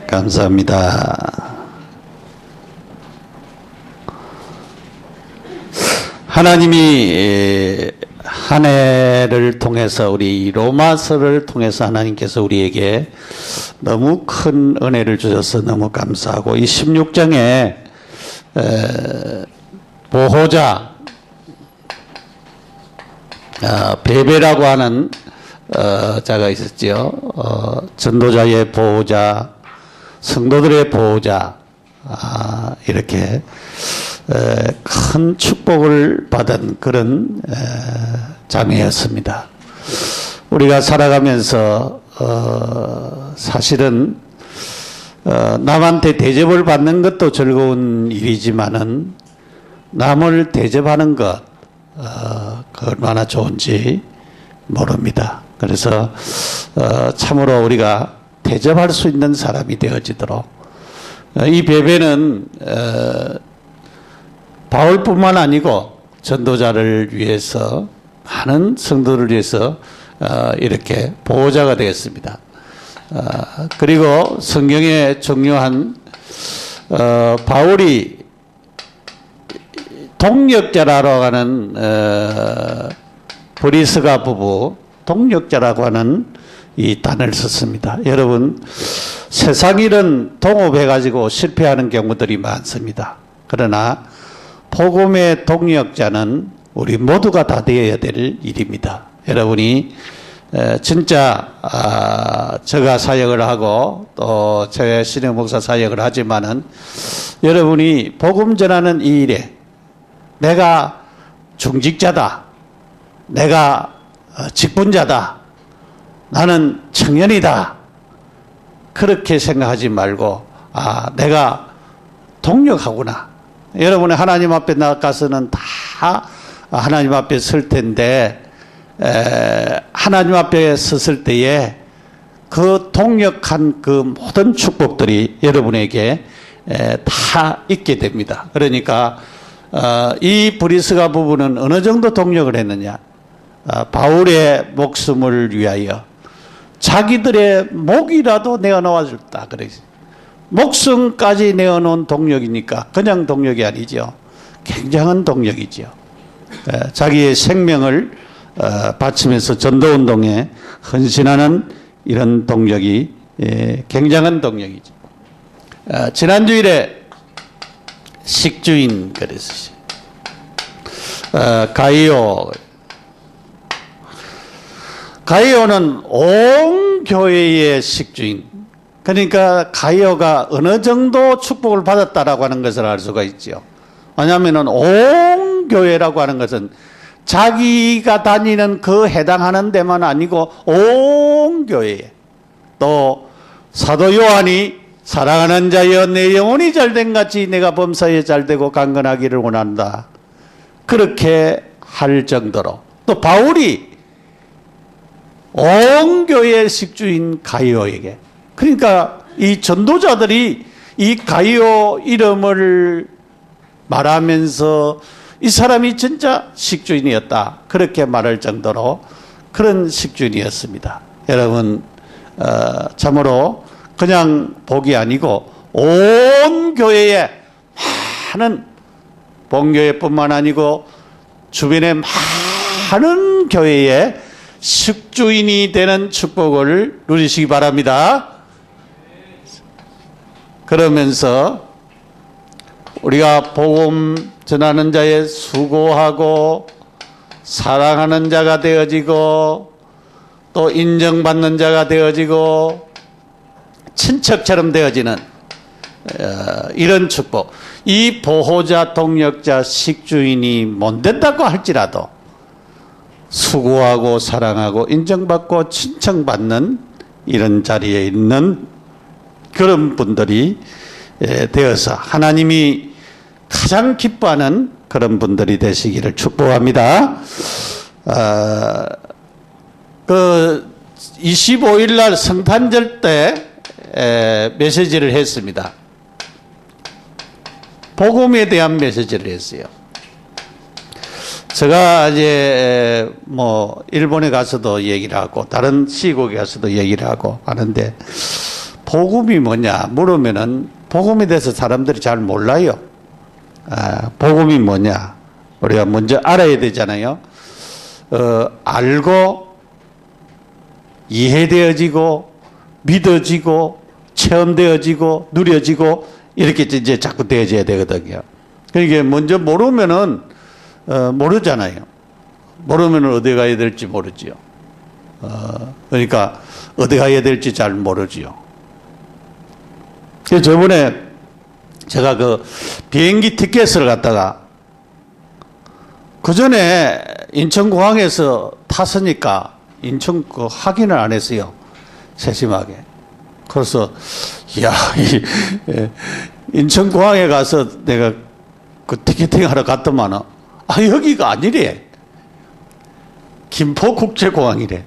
감사합니다. 하나님이 한 해를 통해서 우리 로마서를 통해서 하나님께서 우리에게 너무 큰 은혜를 주셔서 너무 감사하고, 이 16장에 보호자 베베라고 하는 자가 있었죠. 전도자의 보호자, 성도들의 보호자, 이렇게 큰 축복을 받은 그런 자매였습니다. 우리가 살아가면서 사실은 남한테 대접을 받는 것도 즐거운 일이지만은 남을 대접하는 것 그 얼마나 좋은지 모릅니다. 그래서 참으로 우리가 대접할 수 있는 사람이 되어지도록, 이 베베는 바울뿐만 아니고 전도자를 위해서, 많은 성도를 위해서 이렇게 보호자가 되었습니다. 그리고 성경에 중요한 바울이 동역자라고 하는 브리스가 부부, 동역자라고 하는 이 단어를 썼습니다. 여러분, 세상 일은 동업해가지고 실패하는 경우들이 많습니다. 그러나 복음의 동역자는 우리 모두가 다 되어야 될 일입니다. 여러분이 진짜 제가 사역을 하고 또 제 신임 목사 사역을 하지만은, 여러분이 복음 전하는 이 일에 내가 중직자다, 내가 직분자다, 나는 청년이다, 그렇게 생각하지 말고 내가 동역하구나. 여러분이 하나님 앞에 나가서는 다 하나님 앞에 설 텐데, 하나님 앞에 섰을 때에 그 동역한 그 모든 축복들이 여러분에게 다 있게 됩니다. 그러니까 이 브리스가 부부는 어느 정도 동역을 했느냐, 바울의 목숨을 위하여 자기들의 목이라도 내어놓아 줬다. 그래서 목숨까지 내어놓은 동력이니까 그냥 동력이 아니죠. 굉장한 동력이죠. 자기의 생명을 바치면서 전도운동에 헌신하는 이런 동력이 굉장한 동력이죠. 지난주일에 식주인 그랬어요. 가이오는 온 교회의 식주인. 그러니까 가이오가 어느 정도 축복을 받았다라고 하는 것을 알 수가 있죠. 왜냐하면 온 교회라고 하는 것은 자기가 다니는 그 해당하는 데만 아니고 온 교회에, 또 사도 요한이 사랑하는 자여 내 영혼이 잘된 같이 내가 범사에 잘되고 강건하기를 원한다, 그렇게 할 정도로, 또 바울이 온 교회의 식주인 가이오에게, 그러니까 이 전도자들이 이 가이오 이름을 말하면서 이 사람이 진짜 식주인이었다, 그렇게 말할 정도로 그런 식주인이었습니다. 여러분, 참으로 그냥 복이 아니고 온 교회에 많은, 본교회뿐만 아니고 주변의 많은 교회에 식주인이 되는 축복을 누리시기 바랍니다. 그러면서 우리가 복음 전하는 자에 수고하고 사랑하는 자가 되어지고 또 인정받는 자가 되어지고 친척처럼 되어지는 이런 축복, 이 보호자, 동역자, 식주인이 못 된다고 할지라도 수고하고 사랑하고 인정받고 칭찬받는 이런 자리에 있는 그런 분들이 되어서 하나님이 가장 기뻐하는 그런 분들이 되시기를 축복합니다. 25일 날 성탄절 때 메시지를 했습니다. 복음에 대한 메시지를 했어요. 제가 이제 일본에 가서도 얘기를 하고 다른 시국에 가서도 얘기를 하고 하는데, 복음이 뭐냐 물으면은 복음에 대해서 사람들이 잘 몰라요. 복음이 뭐냐 우리가 먼저 알아야 되잖아요. 알고 이해되어지고 믿어지고 체험되어지고 누려지고 이렇게 이제 자꾸 되어져야 되거든요. 그러니까 먼저 모르면은 모르잖아요. 모르면은 어디 가야 될지 모르지요. 그러니까 어디 가야 될지 잘 모르지요. 그래서 저번에 제가 그 비행기 티켓을 갖다가 그 전에 인천공항에서 탔으니까 인천 그 확인을 안 했어요. 세심하게. 그래서 야, 인천공항에 가서 내가 그 티켓팅 하러 갔더만은 여기가 아니래. 김포국제공항이래.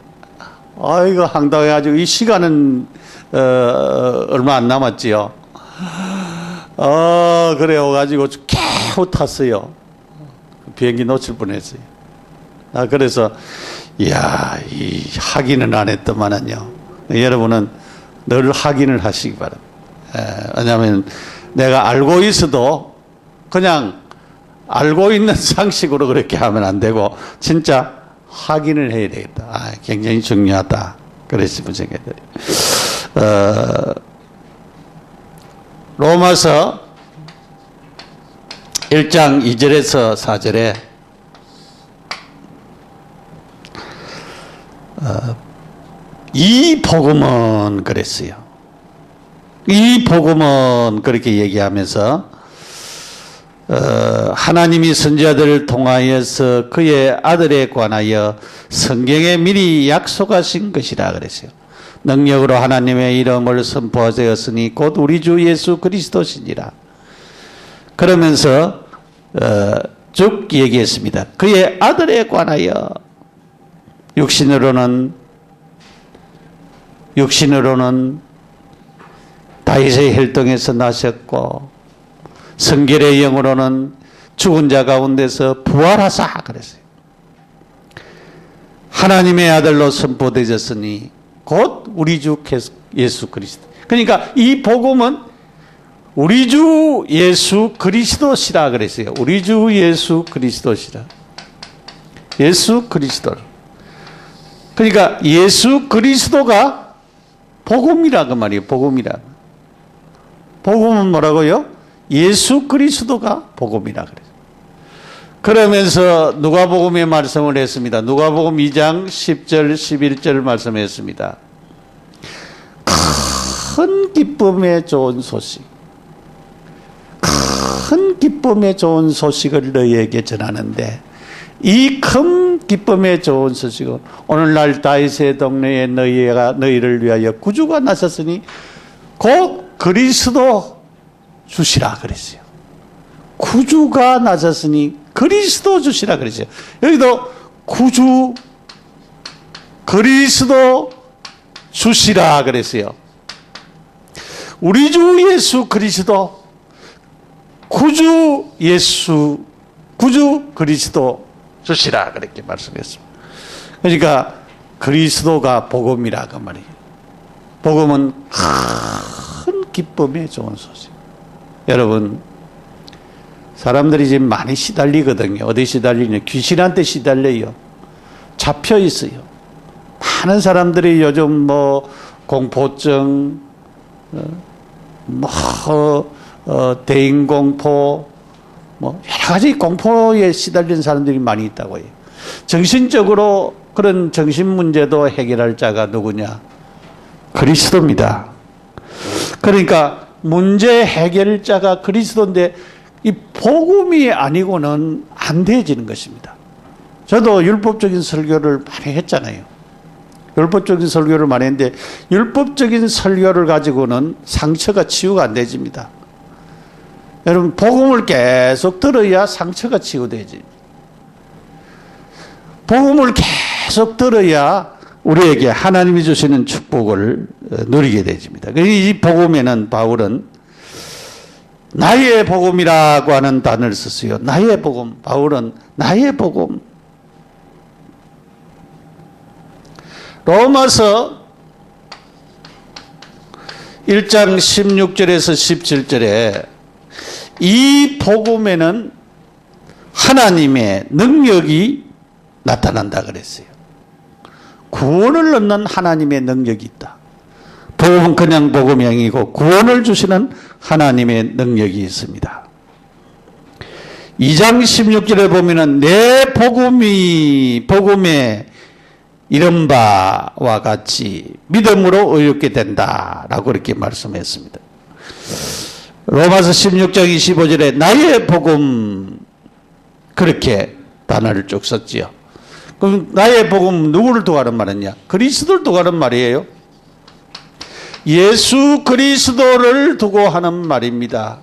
이거 황당해가지고 이 시간은 얼마 안 남았지요. 그래가지고 겨우 탔어요. 비행기 놓칠 뻔했어요. 그래서 이야, 이 확인은 안 했더만은요. 여러분은 늘 확인을 하시기 바랍니다. 왜냐하면 내가 알고 있어도 그냥 알고 있는 상식으로 그렇게 하면 안 되고 진짜 확인을 해야 되겠다. 굉장히 중요하다. 그랬으면 생각해요. 로마서 1장 2절에서 4절에 이 복음은 그랬어요. 이 복음은 그렇게 얘기하면서 하나님이 선지자들을 통하여서 그의 아들에 관하여 성경에 미리 약속하신 것이라 그랬어요. 능력으로 하나님의 이름을 선포하셨으니 곧 우리 주 예수 그리스도시니라. 그러면서 쭉 얘기했습니다. 그의 아들에 관하여 육신으로는 다윗의 혈통에서 나셨고 성결의 영으로는 죽은 자 가운데서 부활하사 그랬어요. 하나님의 아들로 선포되셨으니 곧 우리 주 예수 그리스도. 그러니까 이 복음은 우리 주 예수 그리스도시라 그랬어요. 우리 주 예수 그리스도시라. 예수 그리스도. 그러니까 예수 그리스도가 복음이라 그 말이에요. 복음이라. 복음은 뭐라고요? 예수 그리스도가 복음이라 그래요. 그러면서 누가복음의 말씀을 했습니다. 누가복음 2장 10절 11절 말씀했습니다. 큰 기쁨의 좋은 소식, 큰 기쁨의 좋은 소식을 너희에게 전하는데 이 큰 기쁨의 좋은 소식은 오늘날 다윗의 동네에 너희를 위하여 구주가 나셨으니 곧 그리스도 주시라 그랬어요. 구주가 나셨으니 그리스도 주시라 그랬어요. 여기도 구주 그리스도 주시라 그랬어요. 우리 주 예수 그리스도 구주 예수 구주 그리스도 주시라 그렇게 말씀했습니다. 그러니까 그리스도가 복음이라 그 말이에요. 복음은 큰 기쁨의 좋은 소식. 여러분 사람들이 지금 많이 시달리거든요. 어디 시달리냐? 귀신한테 시달려요. 잡혀 있어요. 많은 사람들이 요즘 공포증, 대인공포, 여러 가지 공포에 시달린 사람들이 많이 있다고 해요. 정신적으로 그런 정신 문제도 해결할 자가 누구냐? 그리스도입니다. 그러니까 문제 해결자가 그리스도인데 이 복음이 아니고는 안 되어지는 것입니다. 저도 율법적인 설교를 많이 했잖아요. 율법적인 설교를 많이 했는데 율법적인 설교를 가지고는 상처가 치유가 안 되집니다. 여러분 복음을 계속 들어야 상처가 치유되지. 복음을 계속 들어야 우리에게 하나님이 주시는 축복을 누리게 되집니다. 이 복음에는 바울은 나의 복음이라고 하는 단어를 썼어요. 나의 복음. 바울은 나의 복음. 로마서 1장 16절에서 17절에 이 복음에는 하나님의 능력이 나타난다 그랬어요. 구원을 얻는 하나님의 능력이 있다. 복음은 그냥 복음이 아니고 구원을 주시는 하나님의 능력이 있습니다. 2장 16절에 보면은 내 복음의 이런 바와 같이 믿음으로 의롭게 된다라고 이렇게 말씀했습니다. 로마서 16장 25절에 나의 복음 그렇게 단어를 쭉 썼지요. 그럼 나의 복음 누구를 두고 하는 말이냐? 그리스도를 두고 하는 말이에요. 예수 그리스도를 두고 하는 말입니다.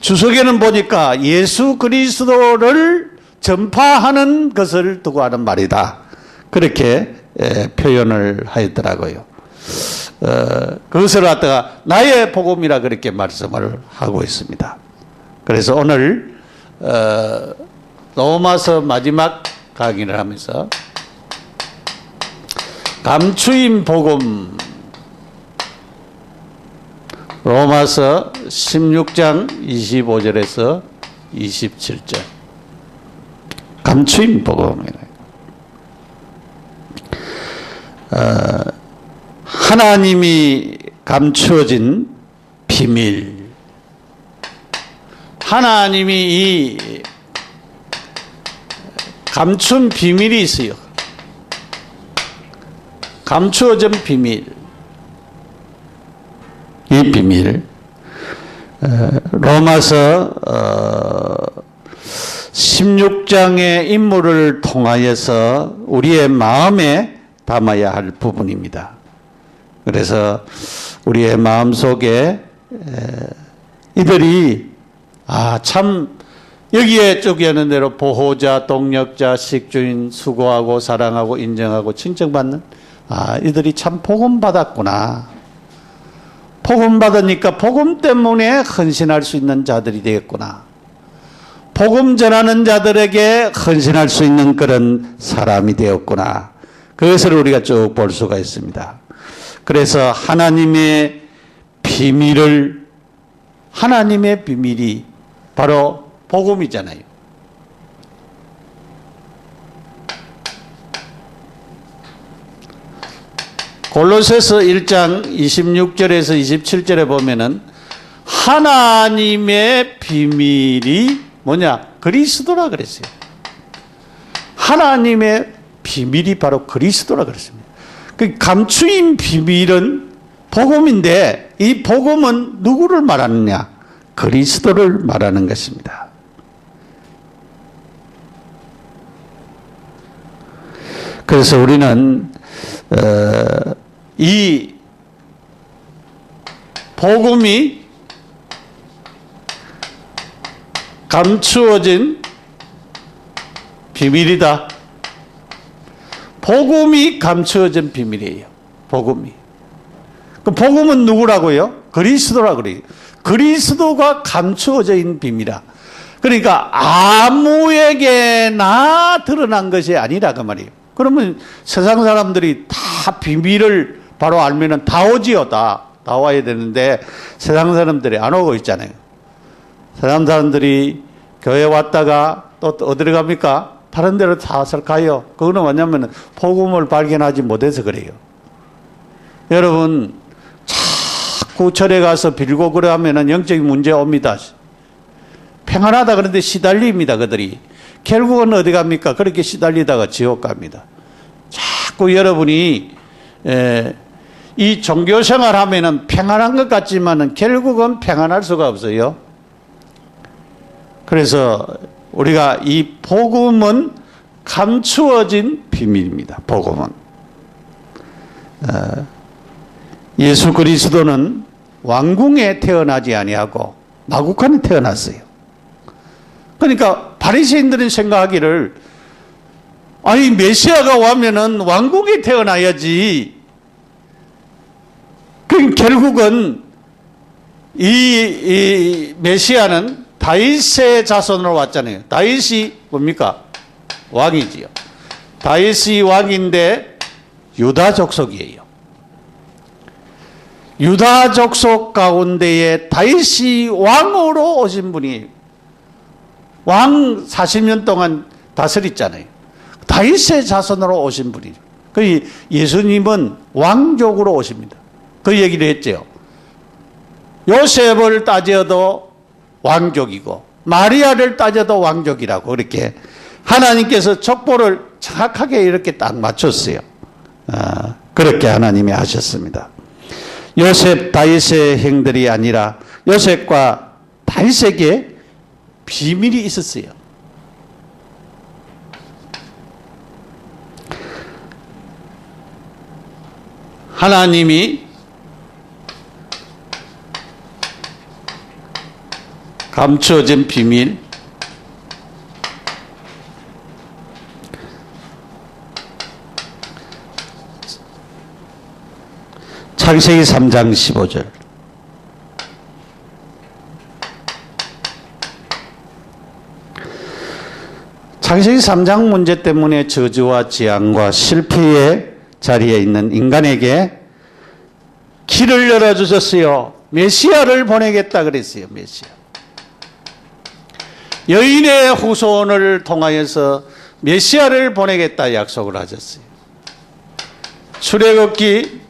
주석에는 보니까 예수 그리스도를 전파하는 것을 두고 하는 말이다. 그렇게 표현을 하였더라고요. 그것을 갖다가 나의 복음이라 그렇게 말씀을 하고 있습니다. 그래서 오늘 로마서 마지막 강의를 하면서 감추인 복음 로마서 16장 25절에서 27절 감추인 복음이다. 하나님이 감추어진 비밀, 하나님이 이 감춘 비밀이 있어요. 감추어진 비밀, 이 비밀 로마서 16장의 인물을 통하여서 우리의 마음에 담아야 할 부분입니다. 그래서 우리의 마음속에 이들이 참 여기에 쪼개는 대로 보호자, 동력자, 식주인, 수고하고 사랑하고 인정하고 칭찬받는 이들이 참 복음 받았구나. 복음 받으니까 복음 때문에 헌신할 수 있는 자들이 되겠구나. 복음 전하는 자들에게 헌신할 수 있는 그런 사람이 되었구나. 그것을 우리가 쭉 볼 수가 있습니다. 그래서 하나님의 비밀이 바로 복음이잖아요. 골로새서 1장 26절에서 27절에 보면은 하나님의 비밀이 뭐냐? 그리스도라 그랬어요. 하나님의 비밀이 바로 그리스도라 그랬습니다. 그 감추인 비밀은 복음인데 이 복음은 누구를 말하느냐? 그리스도를 말하는 것입니다. 그래서 우리는 이 복음이 감추어진 비밀이다. 복음이 감추어진 비밀이에요. 복음이. 그 복음은 누구라고요? 그리스도라고 그래요. 그리스도가 감추어져 있는 비밀이라. 그러니까 아무에게나 드러난 것이 아니라 그 말이에요. 그러면 세상 사람들이 다 비밀을 바로 알면은 다 오지요. 다 와야 되는데 세상 사람들이 안 오고 있잖아요. 세상 사람들이 교회 왔다가 또 어디로 갑니까? 다른 데로 다들 가요. 그거는 뭐냐면 복음을 발견하지 못해서 그래요. 여러분 자꾸 절에 가서 빌고 그래 하면은 영적인 문제 옵니다. 평안하다 그런데 시달립니다. 그들이. 결국은 어디 갑니까? 그렇게 시달리다가 지옥 갑니다. 자꾸 여러분이 이 종교생활 하면은 평안한 것 같지만은 결국은 평안할 수가 없어요. 그래서 우리가 이 복음은 감추어진 비밀입니다. 복음은. 예수 그리스도는 왕궁에 태어나지 아니하고 마구간에 태어났어요. 그러니까 바리새인들은 생각하기를 아니 메시아가 오면은 왕궁에 태어나야지. 그 결국은 이 메시아는 다윗의 자손으로 왔잖아요. 다윗이 뭡니까? 왕이지요. 다윗이 왕인데 유다 족속이에요. 유다 족속 가운데에 다윗이 왕으로 오신 분이 왕 40년 동안 다스렸잖아요. 다윗의 자손으로 오신 분이죠. 그 예수님은 왕족으로 오십니다. 그 얘기를 했죠. 요셉을 따져도 왕족이고 마리아를 따져도 왕족이라고 그렇게 하나님께서 족보를 정확하게 이렇게 딱 맞췄어요. 그렇게 하나님이 하셨습니다. 요셉 다윗의 형들이 아니라 요셉과 다윗에게 비밀이 있었어요. 하나님이 감추어진 비밀, 창세기 3장 15절. 창세기 3장 문제 때문에 저주와 재앙과 실패의 자리에 있는 인간에게 길을 열어주셨어요. 메시아를 보내겠다 그랬어요. 메시아. 여인의 후손을 통하여서 메시아를 보내겠다 약속을 하셨어요. 출애굽기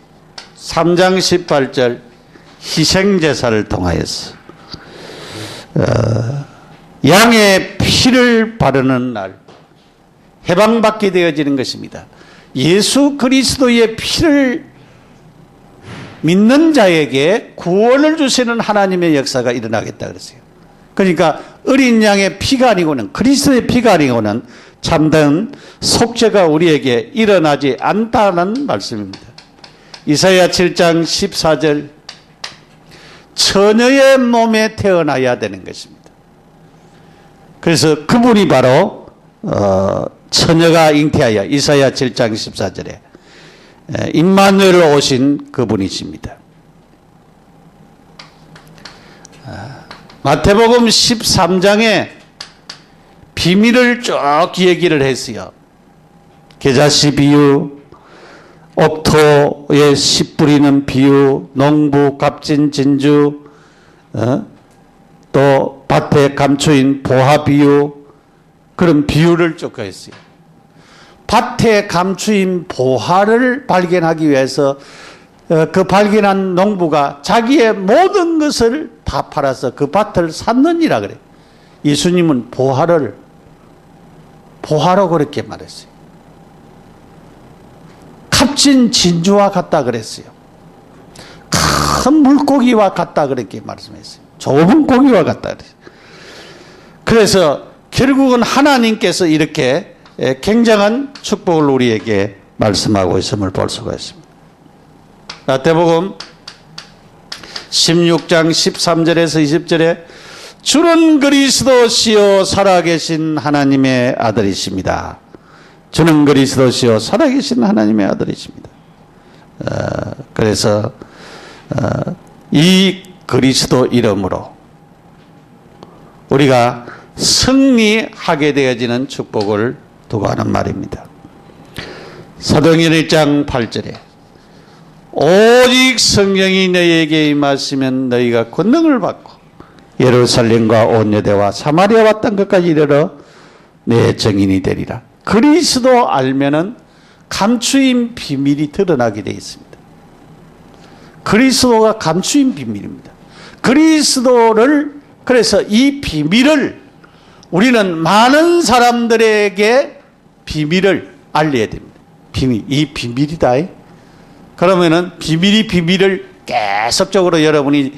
3장 18절 희생제사를 통하여서 양의 피를 바르는 날 해방받게 되어지는 것입니다. 예수 그리스도의 피를 믿는 자에게 구원을 주시는 하나님의 역사가 일어나겠다 그랬어요. 그러니까 어린 양의 피가 아니고는 그리스도의 피가 아니고는 참된 속죄가 우리에게 일어나지 않다는 말씀입니다. 이사야 7장 14절 처녀의 몸에 태어나야 되는 것입니다. 그래서 그분이 바로 처녀가 잉태하여 이사야 7장 14절에 임마누엘 오신 그분이십니다. 마태복음 13장에 비밀을 쭉 얘기를 했어요. 계자씨 비유, 옥토에 씨 뿌리는 비유, 농부 값진 진주, 또 밭에 감추인 보화 비유, 그런 비유를 쭉 했어요. 밭에 감추인 보화를 발견하기 위해서 그 발견한 농부가 자기의 모든 것을 다 팔아서 그 밭을 샀느니라 그래요. 예수님은 보화로 그렇게 말했어요. 값진 진주와 같다 그랬어요. 큰 물고기와 같다 그렇게 말씀했어요. 좁은 고기와 같다 그랬어요. 그래서 결국은 하나님께서 이렇게 굉장한 축복을 우리에게 말씀하고 있음을 볼 수가 있습니다. 마태복음 16장 13절에서 20절에 주는 그리스도시요 살아계신 하나님의 아들이십니다. 주는 그리스도시요 살아계신 하나님의 아들이십니다. 그래서 이 그리스도 이름으로 우리가 승리하게 되어지는 축복을 두고 하는 말입니다. 사도행전 1장 8절에 오직 성령이 너희에게 임하시면 너희가 권능을 받고 예루살렘과 온 유대와 사마리아와 땅 끝까지 이르러 내 증인이 되리라. 그리스도 알면은 감추인 비밀이 드러나게 되어 있습니다. 그리스도가 감추인 비밀입니다. 그리스도를, 그래서 이 비밀을 우리는 많은 사람들에게 비밀을 알려야 됩니다. 비밀, 이 비밀이다. 그러면은 비밀을 계속적으로 여러분이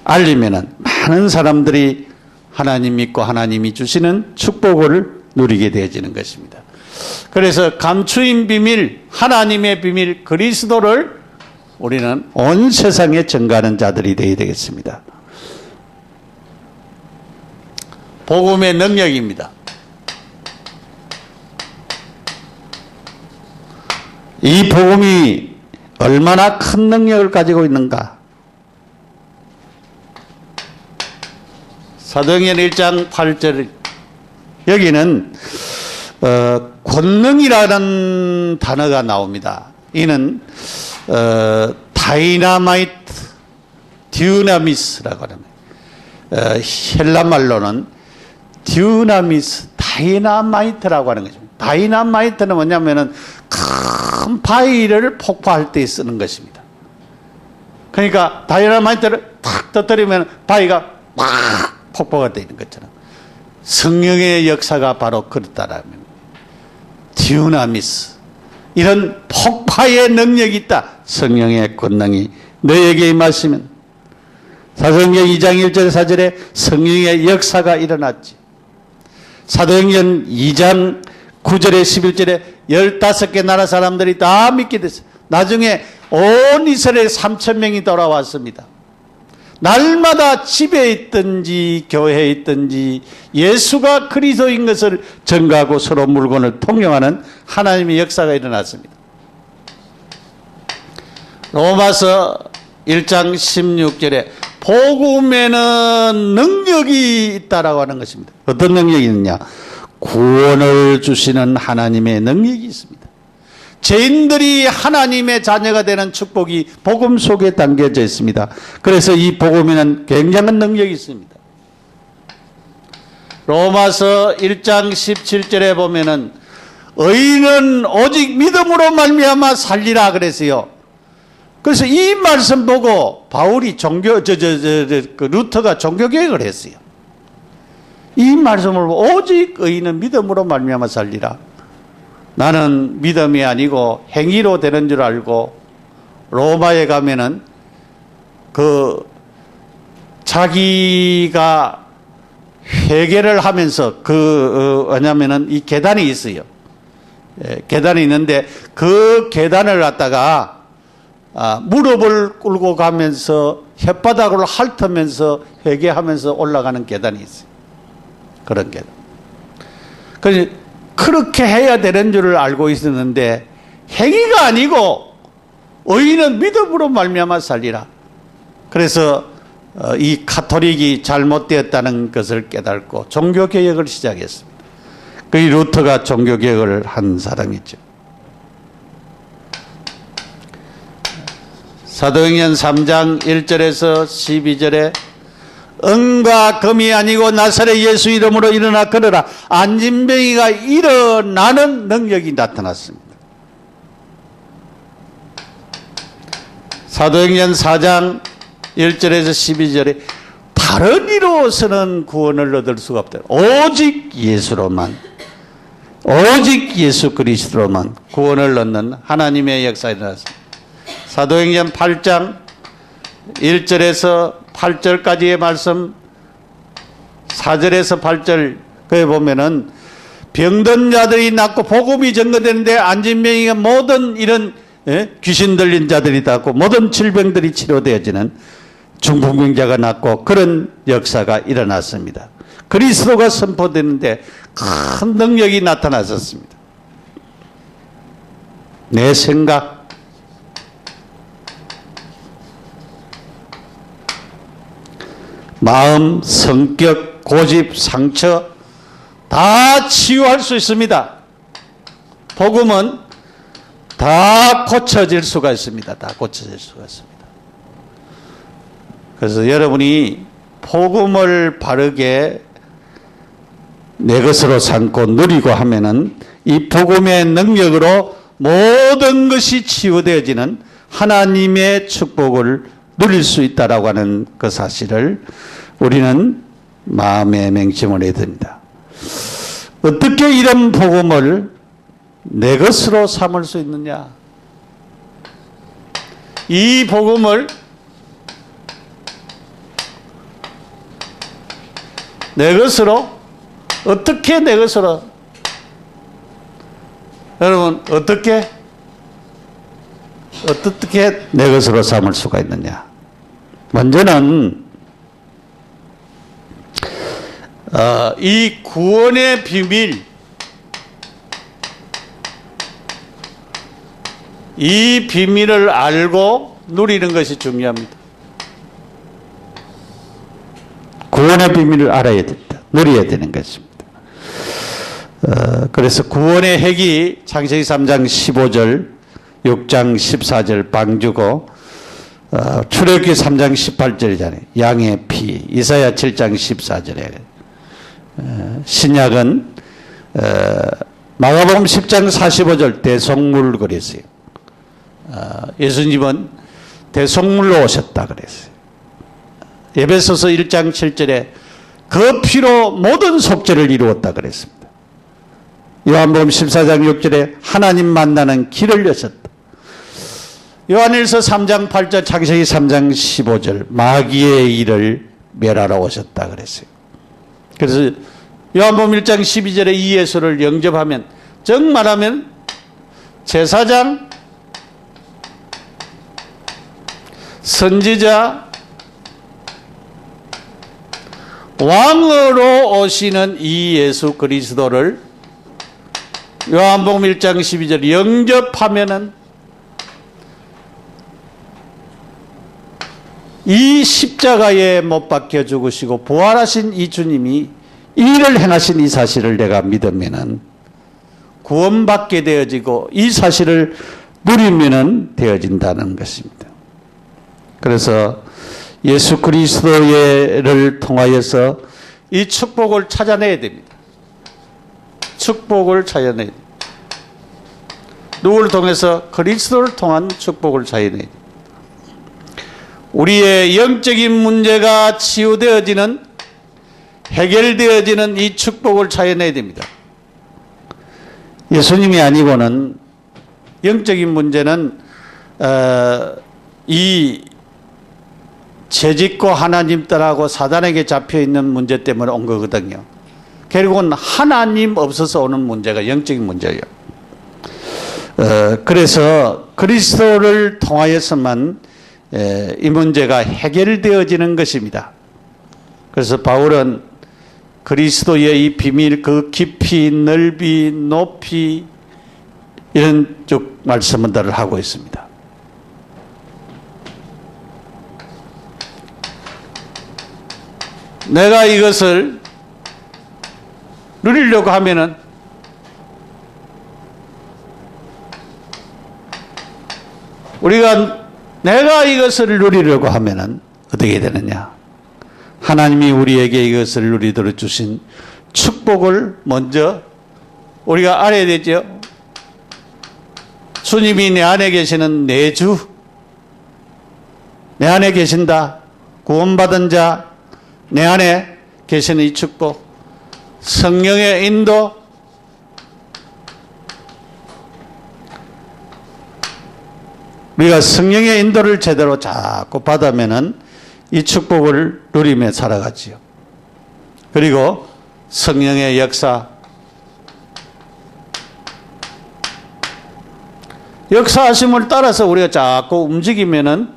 알리면은 많은 사람들이 하나님 믿고 하나님이 주시는 축복을 누리게 되어지는 것입니다. 그래서 감추인 비밀, 하나님의 비밀, 그리스도를 우리는 온 세상에 전가하는 자들이 되어야 되겠습니다. 복음의 능력입니다. 이 복음이 얼마나 큰 능력을 가지고 있는가? 사도행전 1장 8절 여기는 권능이라는 단어가 나옵니다. 이는 다이나마이트, 듀나미스라고 합니다. 헬라 말로는 듀나미스, 다이나마이트라고 하는 거죠. 다이나마이트는 뭐냐면은 큰 바위를 폭파할 때 쓰는 것입니다. 그러니까 다이나마이트를 탁 터뜨리면 바위가 막 폭파가 되는 것처럼 성령의 역사가 바로 그렇다라면 듀나미스, 이런 폭파의 능력이 있다. 성령의 권능이 너에게 임하시면, 사도행전 2장 1절에 4절에 성령의 역사가 일어났지. 사도행전 2장 9절에 11절에 15개 나라 사람들이 다 믿게 됐어요. 나중에 온 이스라엘 3,000명이 돌아왔습니다. 날마다 집에 있든지 교회에 있든지 예수가 그리스도인 것을 전가하고 서로 물건을 통용하는 하나님의 역사가 일어났습니다. 로마서 1장 16절에 복음에는 능력이 있다라고 하는 것입니다. 어떤 능력이 있느냐? 구원을 주시는 하나님의 능력이 있습니다. 죄인들이 하나님의 자녀가 되는 축복이 복음 속에 담겨져 있습니다. 그래서 이 복음에는 굉장한 능력이 있습니다. 로마서 1장 17절에 보면은 의인은 오직 믿음으로 말미암아 살리라 그랬어요. 그래서 이 말씀 보고 바울이 루터가 종교개혁을 했어요. 이 말씀을 보고 오직 의인은 믿음으로 말미암아 살리라. 나는 믿음이 아니고 행위로 되는 줄 알고 로마에 가면은 자기가 회개를 하면서 왜냐면은 이 계단이 있어요. 계단이 있는데 그 계단을 갖다가 무릎을 꿇고 가면서 혓바닥으로 핥으면서 회개하면서 올라가는 계단이 있어요. 그런 계단. 그렇게 해야 되는 줄을 알고 있었는데 행위가 아니고 의인은 믿음으로 말미암아 살리라. 그래서 이 가톨릭이 잘못되었다는 것을 깨닫고 종교개혁을 시작했습니다. 그 루터가 종교개혁을 한 사람이죠. 사도행전 3장 1절에서 12절에 은과 금이 아니고 나사렛 예수 이름으로 일어나 걸어라. 안진뱅이가 일어나는 능력이 나타났습니다. 사도행전 4장 1절에서 12절에 다른 이로서는 구원을 얻을 수가 없다. 오직 예수로만, 오직 예수 그리스도로만 구원을 얻는 하나님의 역사가 일어났습니다. 사도행전 8장 1절에서 8절까지의 말씀, 4절에서 8절 그에 보면은 병든 자들이 낫고 복음이 전거되는데 안진병이가 모든 이런 귀신 들린 자들이 낫고 모든 질병들이 치료되어지는 중풍병자가 낫고 그런 역사가 일어났습니다. 그리스도가 선포되는데 큰 능력이 나타났었습니다. 내 생각, 마음, 성격, 고집, 상처 다 치유할 수 있습니다. 복음은 다 고쳐질 수가 있습니다. 다 고쳐질 수가 있습니다. 그래서 여러분이 복음을 바르게 내 것으로 삼고 누리고 하면은 이 복음의 능력으로 모든 것이 치유되어지는 하나님의 축복을 누릴 수 있다라고 하는 그 사실을 우리는 마음에 맹심을 해야 됩니다. 어떻게 이런 복음을 내 것으로 삼을 수 있느냐? 이 복음을 내 것으로, 어떻게 내 것으로, 여러분 어떻게 내 것으로 삼을 수가 있느냐? 먼저는 이 구원의 비밀, 이 비밀을 알고 누리는 것이 중요합니다. 구원의 비밀을 알아야 된다. 누려야 되는 것입니다. 그래서 구원의 핵이 창세기 3장 15절 6장 14절 방주고 출애굽기 3장 18절이잖아요. 양의 피. 이사야 7장 14절에 신약은 마가복음 10장 45절 대속물 그랬어요. 예수님은 대속물로 오셨다 그랬어요. 에베소서 1장 7절에 그 피로 모든 속죄를 이루었다 그랬습니다. 요한복음 14장 6절에 하나님 만나는 길을 여셨다. 요한일서 3장 8절, 창세기 3장 15절 마귀의 일을 멸하러 오셨다 그랬어요. 그래서 요한복음 1장 12절에 이 예수를 영접하면 정말하면 제사장, 선지자, 왕으로 오시는 이 예수 그리스도를 요한복음 1장 12절 영접하면은 이 십자가에 못 박혀 죽으시고 부활하신 이 주님이 이 일을 행하신 이 사실을 내가 믿으면은 구원받게 되어지고 이 사실을 누리면은 되어진다는 것입니다. 그래서 예수 그리스도를 통하여서 이 축복을 찾아내야 됩니다. 축복을 찾아내야 됩니다. 누구를 통해서? 그리스도를 통한 축복을 찾아내야 됩니다. 우리의 영적인 문제가 치유되어지는, 해결되어지는 이 축복을 찾아내야 됩니다. 예수님이 아니고는 영적인 문제는 이 죄짓고 하나님 떠나고 사단에게 잡혀있는 문제 때문에 온 거거든요. 결국은 하나님 없어서 오는 문제가 영적인 문제예요. 그래서 그리스도를 통하여서만 이 문제가 해결되어지는 것입니다. 그래서 바울은 그리스도의 이 비밀, 그 깊이, 넓이, 높이 이런 쭉 말씀들을 하고 있습니다. 내가 이것을 누리려고 하면은 내가 이것을 누리려고 하면은 어떻게 되느냐? 하나님이 우리에게 이것을 누리도록 주신 축복을 먼저 우리가 알아야 되죠. 주님이 내 안에 계시는 내주, 내 안에 계신다. 구원받은 자, 내 안에 계시는 이 축복, 성령의 인도, 우리가 성령의 인도를 제대로 자꾸 받으면은 이 축복을 누리며 살아가지요. 그리고 성령의 역사하심을 따라서 우리가 자꾸 움직이면은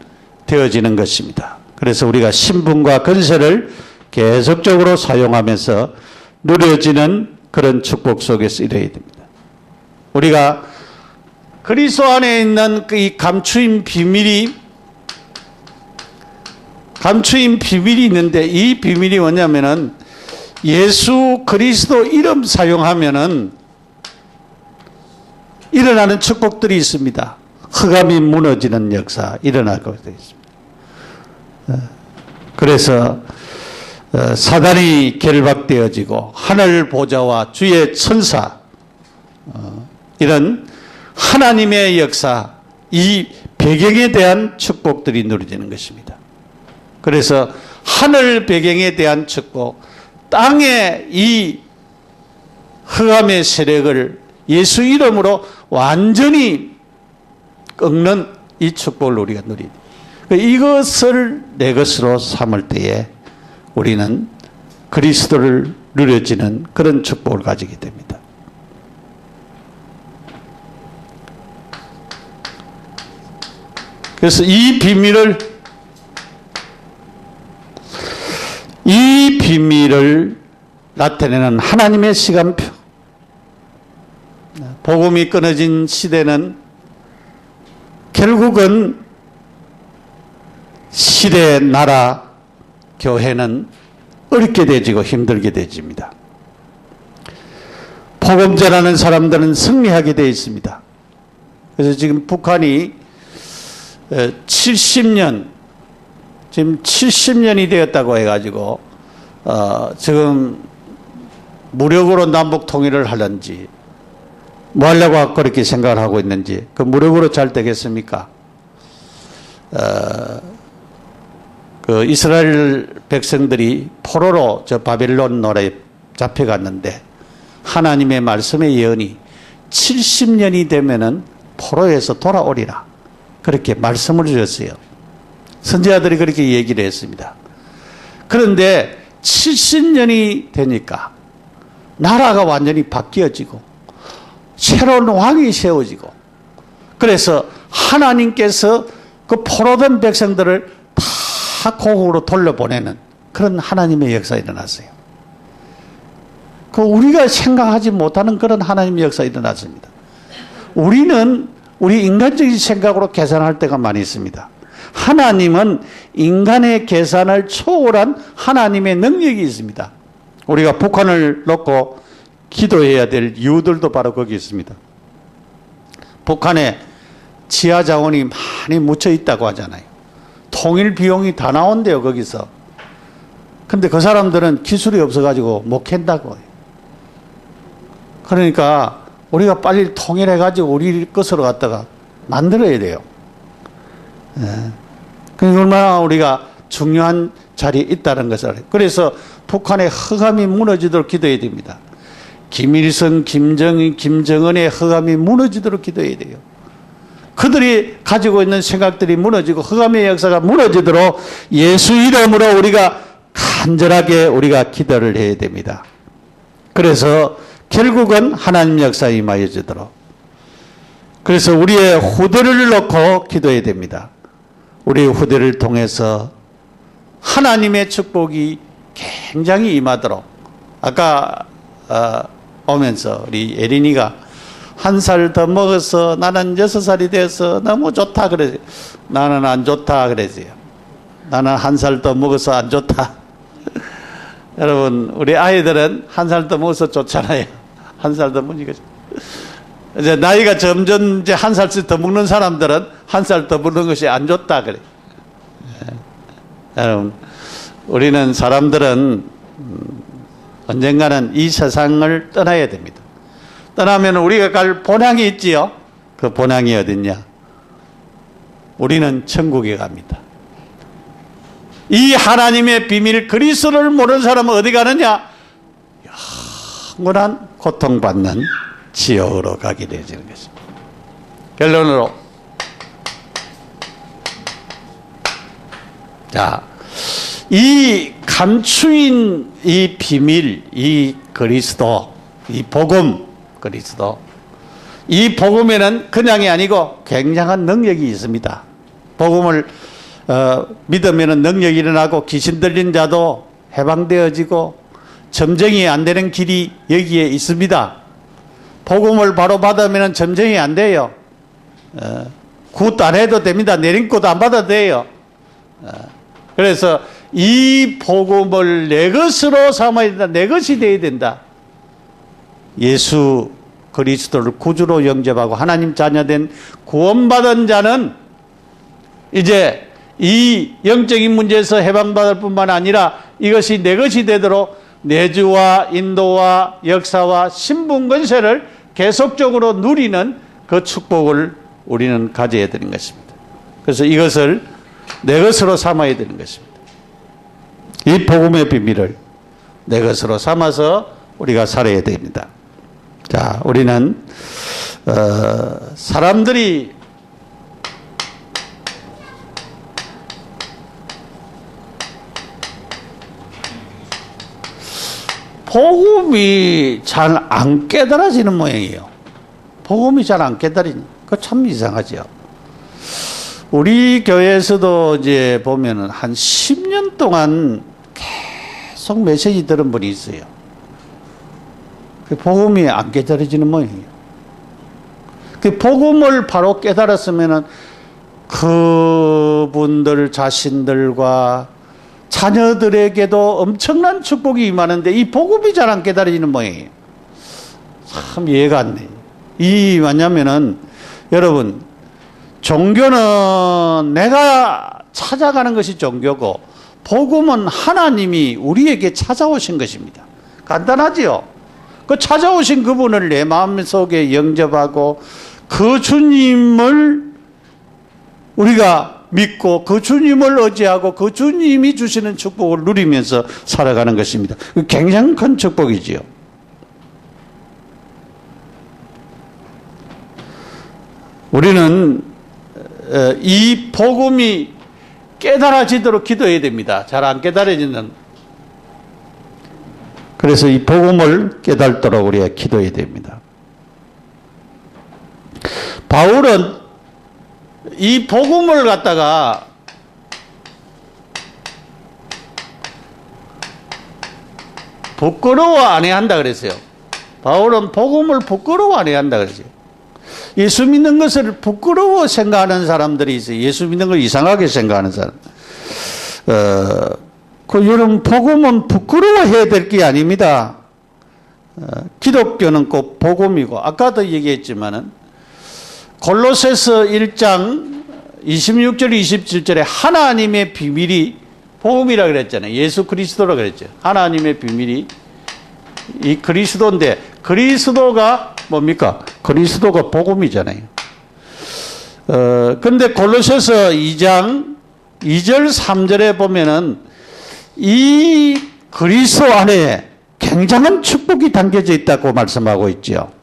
되어지는 것입니다. 그래서 우리가 신분과 권세를 계속적으로 사용하면서 누려지는 그런 축복 속에서 이뤄야 됩니다. 우리가 그리스도 안에 있는 이 감추인 비밀이 있는데, 이 비밀이 뭐냐면은 예수 그리스도 이름 사용하면은 일어나는 축복들이 있습니다. 흑암이 무너지는 역사 일어나고 있습니다. 그래서 사단이 결박되어지고 하늘 보좌와 주의 천사, 이런 하나님의 역사, 이 배경에 대한 축복들이 누려지는 것입니다. 그래서 하늘 배경에 대한 축복, 땅의 이 흑암의 세력을 예수 이름으로 완전히 꺾는 이 축복을 우리가 누리는, 이것을 내 것으로 삼을 때에 우리는 그리스도를 누려지는 그런 축복을 가지게 됩니다. 그래서 이 비밀을 나타내는 하나님의 시간표, 복음이 끊어진 시대는 결국은 시대, 나라, 교회는 어렵게 되지고 힘들게 되집니다. 복음 전하는 사람들은 승리하게 되어 있습니다. 그래서 지금 북한이 70년, 지금 70년이 되었다고 해가지고, 지금 무력으로 남북 통일을 하는지, 뭐 하려고 그렇게 생각을 하고 있는지, 그 무력으로 잘 되겠습니까? 그 이스라엘 백성들이 포로로 저 바벨론 노라에 잡혀갔는데, 하나님의 말씀의 예언이 70년이 되면은 포로에서 돌아오리라. 그렇게 말씀을 주셨어요. 선지자들이 그렇게 얘기를 했습니다. 그런데 70년이 되니까 나라가 완전히 바뀌어지고 새로운 왕이 세워지고, 그래서 하나님께서 그 포로된 백성들을 다 고국으로 돌려보내는 그런 하나님의 역사가 일어났어요. 그 우리가 생각하지 못하는 그런 하나님의 역사가 일어났습니다. 우리는 우리 인간적인 생각으로 계산할 때가 많이 있습니다. 하나님은 인간의 계산을 초월한 하나님의 능력이 있습니다. 우리가 북한을 놓고 기도해야 될 이유들도 바로 거기 있습니다. 북한에 지하 자원이 많이 묻혀 있다고 하잖아요. 통일 비용이 다 나온대요, 거기서. 근데 그 사람들은 기술이 없어가지고 못 캔다고 해요. 그러니까 우리가 빨리 통일해가지고 우리 것으로 갖다가 만들어야 돼요. 그러니까 얼마나 우리가 중요한 자리에 있다는 것을 알아요. 그래서 북한의 허감이 무너지도록 기도해야 됩니다. 김일성, 김정은, 김정은의 허감이 무너지도록 기도해야 돼요. 그들이 가지고 있는 생각들이 무너지고 허감의 역사가 무너지도록 예수 이름으로 우리가 간절하게 우리가 기도를 해야 됩니다. 그래서 결국은 하나님 역사에 임하여지도록. 그래서 우리의 후대를 놓고 기도해야 됩니다. 우리의 후대를 통해서 하나님의 축복이 굉장히 임하도록. 아까 오면서 우리 예린이가 1살 더 먹어서 나는 6살이 돼서 너무 좋다 그러지. 나는 안 좋다 그러지요. 나는 1살 더 먹어서 안 좋다. 여러분, 우리 아이들은 1살 더 먹어서 좋잖아요. 1살 더 먹으니까. 이제 나이가 점점 이제 1살씩 더 먹는 사람들은 1살 더 먹는 것이 안 좋다 그래. 여러분, 우리는 사람들은 언젠가는 이 세상을 떠나야 됩니다. 떠나면 우리가 갈 본향이 있지요. 그 본향이 어딨냐? 우리는 천국에 갑니다. 이 하나님의 비밀 그리스도를 모르는 사람은 어디 가느냐? 영원한 고통받는 지옥으로 가게 되어지는 것입니다. 결론으로, 자, 이 감추인 이 비밀, 이 그리스도, 이 복음, 그리스도, 이 복음에는 그냥이 아니고 굉장한 능력이 있습니다. 복음을 믿으면 능력이 일어나고 귀신 들린 자도 해방되어지고 점쟁이 안 되는 길이 여기에 있습니다. 복음을 바로 받으면 점쟁이 안 돼요. 굿 안 해도 됩니다. 내림굿 안 받아도 돼요. 그래서 이 복음을 내 것으로 삼아야 된다. 내 것이 되어야 된다. 예수 그리스도를 구주로 영접하고 하나님 자녀된 구원받은 자는 이제 이 영적인 문제에서 해방받을 뿐만 아니라 이것이 내 것이 되도록 내주와 인도와 역사와 신분 권세를 계속적으로 누리는 그 축복을 우리는 가져야 되는 것입니다. 그래서 이것을 내 것으로 삼아야 되는 것입니다. 이 복음의 비밀을 내 것으로 삼아서 우리가 살아야 됩니다. 자, 우리는 사람들이 복음이 잘 안 깨달아지는 모양이에요. 복음이 잘 안 깨달으니 그 참 이상하죠. 우리 교회에서도 이제 보면은 한 10년 동안 계속 메시지 들은 분이 있어요. 그 복음이 안 깨달아지는 모양이에요. 그 복음을 바로 깨달았으면은 그분들 자신들과 자녀들에게도 엄청난 축복이 임하는데 이 복음이 잘 안 깨달아지는 모양이에요. 참 이해가 안 돼요. 이 뭐냐면은 여러분, 종교는 내가 찾아가는 것이 종교고 복음은 하나님이 우리에게 찾아오신 것입니다. 간단하지요? 그 찾아오신 그분을 내 마음속에 영접하고 그 주님을 우리가 믿고 그 주님을 의지하고 그 주님이 주시는 축복을 누리면서 살아가는 것입니다. 굉장히 큰 축복이지요. 우리는 이 복음이 깨달아지도록 기도해야 됩니다. 잘 안 깨달아지는. 그래서 이 복음을 깨달도록 우리가 기도해야 됩니다. 바울은 이 복음을 갖다가 부끄러워 안 해야 한다 그랬어요. 바울은 복음을 부끄러워 안 해야 한다 그랬어요. 예수 믿는 것을 부끄러워 생각하는 사람들이 있어요. 예수 믿는 걸 이상하게 생각하는 사람. 여러분, 복음은 부끄러워해야 될 게 아닙니다. 기독교는 꼭 복음이고, 아까도 얘기했지만은, 골로새서 1장 26절, 27절에 하나님의 비밀이 복음이라 그랬잖아요. 예수 그리스도라 그랬죠. 하나님의 비밀이 이 그리스도인데, 그리스도가 뭡니까? 그리스도가 복음이잖아요. 근데 골로새서 2장 2절, 3절에 보면은 이 그리스도 안에 굉장한 축복이 담겨져 있다고 말씀하고 있죠.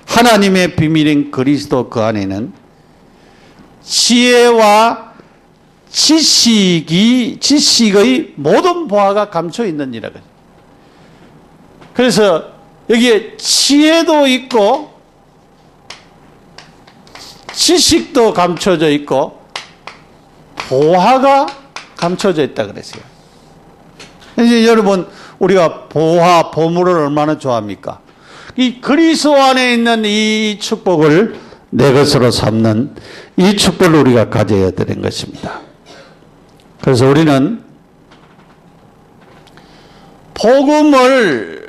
하나님의 비밀인 그리스도 그 안에는 지혜와 지식의 모든 보화가 감춰 있느니라. 그래서 여기에 지혜도 있고 지식도 감춰져 있고 보화가 감춰져 있다 그랬어요. 이제 여러분, 우리가 보화, 보물을 얼마나 좋아합니까? 이 그리스도 안에 있는 이 축복을 내 것으로 삼는 이 축복을 우리가 가져야 되는 것입니다. 그래서 우리는 복음을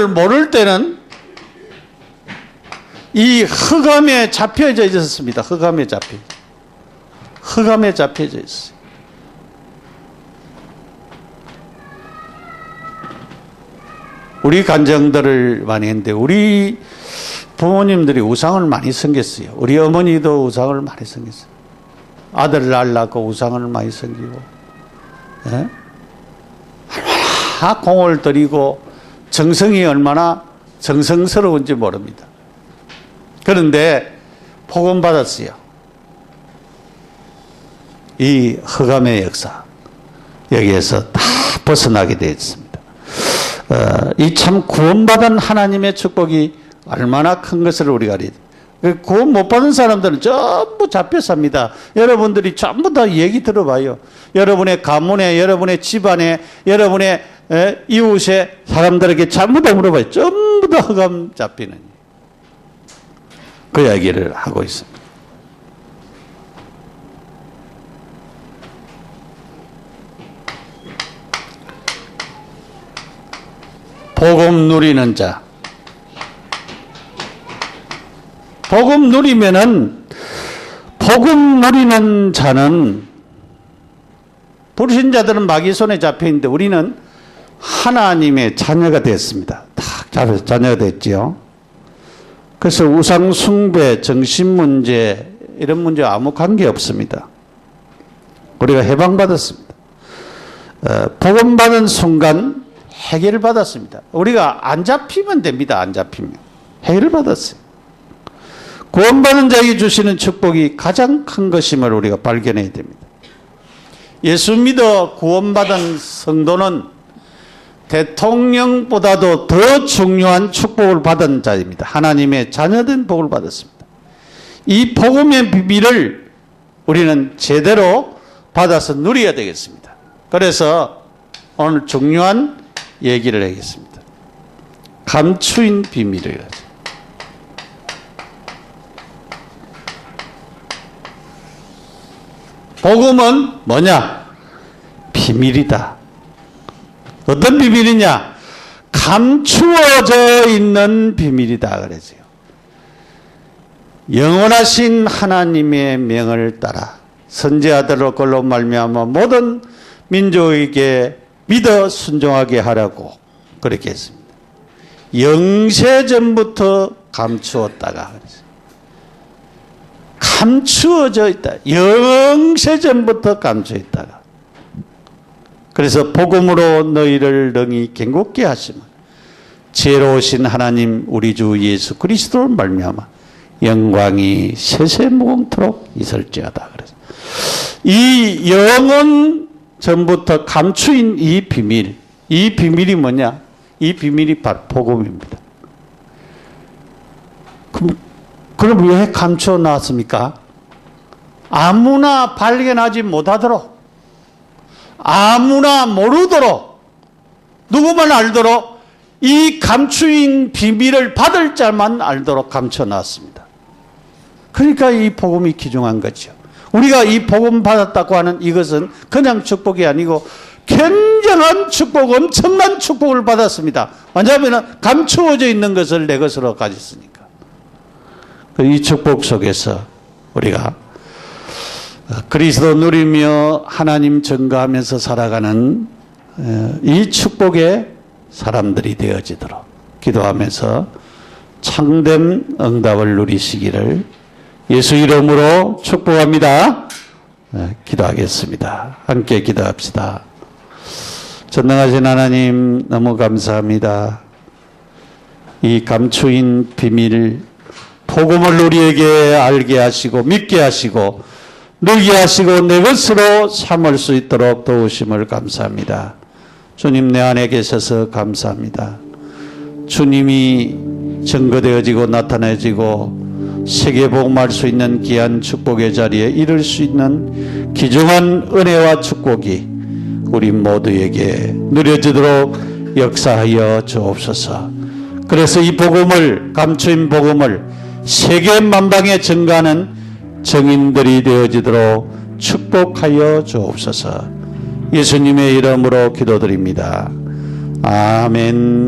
모를 때는 이 흑암에 잡혀져 있었습니다. 흑암에 잡혀져 있어요. 우리 간정들을 많이 했는데 우리 부모님들이 우상을 많이 섬겼어요. 우리 어머니도 우상을 많이 섬겼어요. 아들 낳으려고 우상을 많이 섬기고, 예? 얼마나 공을 들이고 정성이 얼마나 정성스러운지 모릅니다. 그런데 복음 받았어요. 이 흑암의 역사, 여기에서 다 벗어나게 되었습니다. 이 참 구원받은 하나님의 축복이 얼마나 큰 것을 우리가 알아야 돼요. 구원 못 받은 사람들은 전부 잡혀 삽니다. 여러분들이 전부 다 얘기 들어봐요. 여러분의 가문에, 여러분의 집안에, 여러분의 이웃에 사람들에게 전부 다 물어봐요. 전부 다 흑암 잡히는 그 이야기를 하고 있습니다. 복음 누리는 자. 복음 누리면은, 복음 누리는 자는, 불신자들은 마귀 손에 잡혀 있는데 우리는 하나님의 자녀가 됐습니다. 딱 잡혀서 자녀가 됐지요. 그래서 우상 숭배, 정신 문제, 이런 문제 아무 관계 없습니다. 우리가 해방받았습니다. 복음 받은 순간 해결을 받았습니다. 우리가 안 잡히면 됩니다. 안 잡히면. 해결을 받았어요. 구원받은 자에게 주시는 축복이 가장 큰 것임을 우리가 발견해야 됩니다. 예수 믿어 구원받은 성도는 대통령보다도 더 중요한 축복을 받은 자입니다. 하나님의 자녀된 복을 받았습니다. 이 복음의 비밀을 우리는 제대로 받아서 누려야 되겠습니다. 그래서 오늘 중요한 얘기를 하겠습니다. 감추인 비밀을. 복음은 뭐냐? 비밀이다. 어떤 비밀이냐? 감추어져 있는 비밀이다 그랬어요. 영원하신 하나님의 명을 따라 선지자들로 걸로 말미암아 모든 민족에게 믿어 순종하게 하라고 그렇게 했습니다. 영세전부터 감추었다가 감추어져 있다. 영세전부터 감추어 있다가 그래서 복음으로 너희를 능히 견고케 하시면 지혜로우신 하나님 우리 주 예수 그리스도를 말미암아 영광이 세세무궁토록 있을지어다. 그래서 이 영원 전부터 감추인 이 비밀이 뭐냐? 이 비밀이 바로 복음입니다. 그럼 왜 감춰 놨습니까? 아무나 발견하지 못하도록, 아무나 모르도록, 누구만 알도록 이 감추인 비밀을 받을 자만 알도록 감춰 놨습니다. 그러니까 이 복음이 귀중한 거죠. 우리가 이 복음 받았다고 하는 이것은 그냥 축복이 아니고 굉장한 축복, 엄청난 축복을 받았습니다. 왜냐하면 감추어져 있는 것을 내 것으로 가졌으니까. 이 축복 속에서 우리가 그리스도 누리며 하나님 증거하면서 살아가는 이 축복의 사람들이 되어지도록 기도하면서 참된 응답을 누리시기를 예수 이름으로 축복합니다. 기도하겠습니다. 함께 기도합시다. 전능하신 하나님 너무 감사합니다. 이 감추인 비밀 복음을 우리에게 알게 하시고 믿게 하시고 누리게 하시고 내 것으로 삼을 수 있도록 도우심을 감사합니다. 주님 내 안에 계셔서 감사합니다. 주님이 증거되어지고 나타내지고 세계복음할 수 있는 귀한 축복의 자리에 이를 수 있는 귀중한 은혜와 축복이 우리 모두에게 누려지도록 역사하여 주옵소서. 그래서 이 복음을 감추인 복음을 세계 만방에 증가하는 증인들이 되어지도록 축복하여 주옵소서. 예수님의 이름으로 기도드립니다. 아멘.